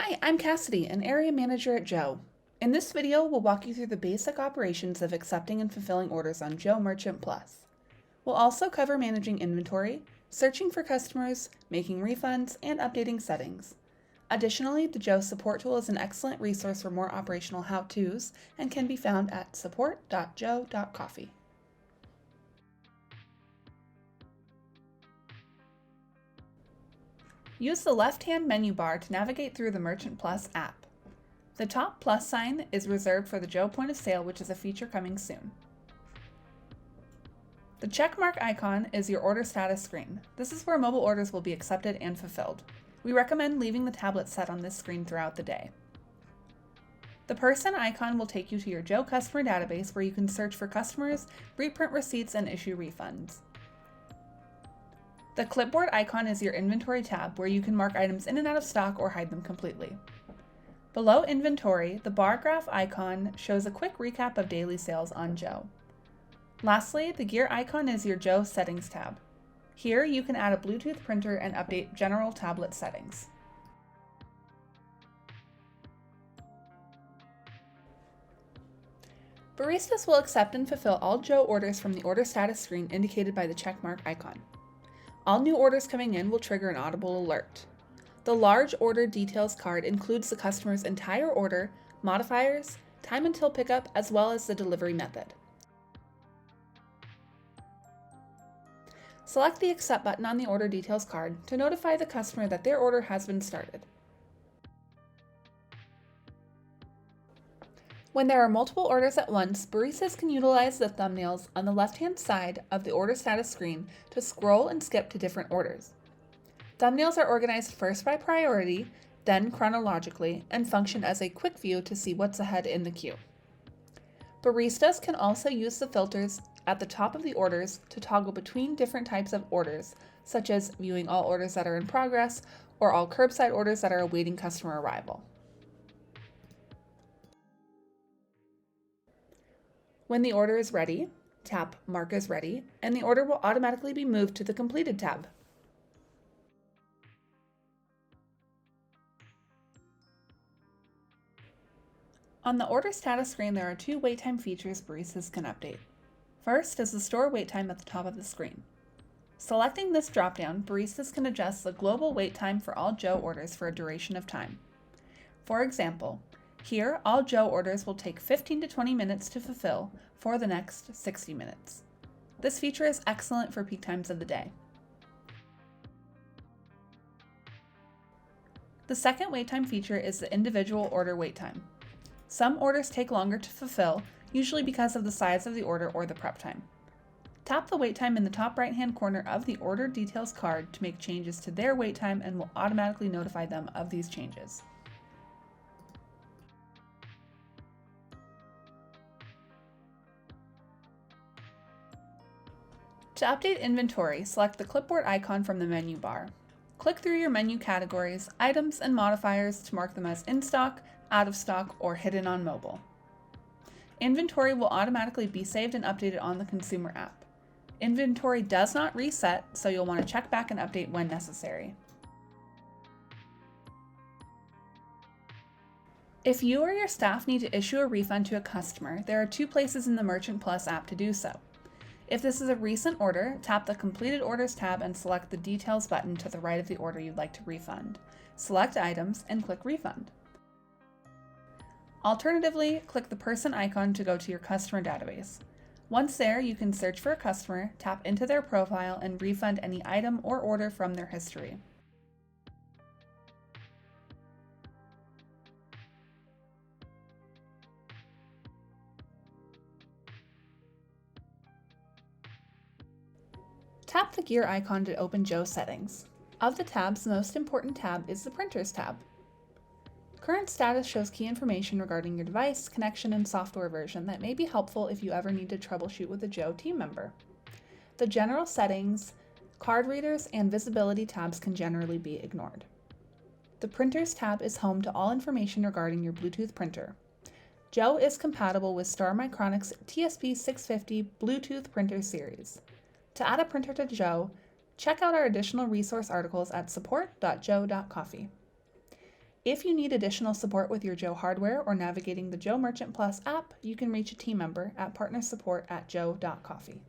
Hi, I'm Cassidy, an area manager at Joe. In this video, we'll walk you through the basic operations of accepting and fulfilling orders on Joe Merchant Plus. We'll also cover managing inventory, searching for customers, making refunds, and updating settings. Additionally, the Joe support tool is an excellent resource for more operational how-tos and can be found at support.joe.coffee. Use the left-hand menu bar to navigate through the Merchant Plus app. The top plus sign is reserved for the Joe point of sale, which is a feature coming soon. The checkmark icon is your order status screen. This is where mobile orders will be accepted and fulfilled. We recommend leaving the tablet set on this screen throughout the day. The person icon will take you to your Joe customer database where you can search for customers, reprint receipts, and issue refunds. The clipboard icon is your inventory tab where you can mark items in and out of stock or hide them completely. Below inventory, the bar graph icon shows a quick recap of daily sales on Joe. Lastly, the gear icon is your Joe settings tab. Here you can add a Bluetooth printer and update general tablet settings. Baristas will accept and fulfill all Joe orders from the order status screen indicated by the checkmark icon. All new orders coming in will trigger an audible alert. The large order details card includes the customer's entire order, modifiers, time until pickup, as well as the delivery method. Select the Accept button on the order details card to notify the customer that their order has been started. When there are multiple orders at once, baristas can utilize the thumbnails on the left-hand side of the order status screen to scroll and skip to different orders. Thumbnails are organized first by priority, then chronologically, and function as a quick view to see what's ahead in the queue. Baristas can also use the filters at the top of the orders to toggle between different types of orders, such as viewing all orders that are in progress or all curbside orders that are awaiting customer arrival. When the order is ready, tap Mark as Ready, and the order will automatically be moved to the Completed tab. On the order status screen, there are two wait time features baristas can update. First is the store wait time at the top of the screen. Selecting this dropdown, baristas can adjust the global wait time for all Joe orders for a duration of time. For example, here, all Joe orders will take 15 to 20 minutes to fulfill for the next 60 minutes. This feature is excellent for peak times of the day. The second wait time feature is the individual order wait time. Some orders take longer to fulfill, usually because of the size of the order or the prep time. Tap the wait time in the top right-hand corner of the order details card to make changes to their wait time and will automatically notify them of these changes. To update inventory, select the clipboard icon from the menu bar. Click through your menu categories, items, and modifiers to mark them as in stock, out of stock, or hidden on mobile. Inventory will automatically be saved and updated on the consumer app. Inventory does not reset, so you'll want to check back and update when necessary. If you or your staff need to issue a refund to a customer, there are two places in the Merchant Plus app to do so. If this is a recent order, tap the Completed Orders tab and select the Details button to the right of the order you'd like to refund. Select Items and click Refund. Alternatively, click the person icon to go to your customer database. Once there, you can search for a customer, tap into their profile, and refund any item or order from their history. Tap the gear icon to open Joe settings. Of the tabs, the most important tab is the Printers tab. Current status shows key information regarding your device, connection, and software version that may be helpful if you ever need to troubleshoot with a Joe team member. The general settings, card readers, and visibility tabs can generally be ignored. The Printers tab is home to all information regarding your Bluetooth printer. Joe is compatible with Star Micronic's TSP650 Bluetooth printer series. To add a printer to Joe, check out our additional resource articles at support.joe.coffee. If you need additional support with your Joe hardware or navigating the Joe Merchant Plus app, you can reach a team member at partnersupport@joe.coffee.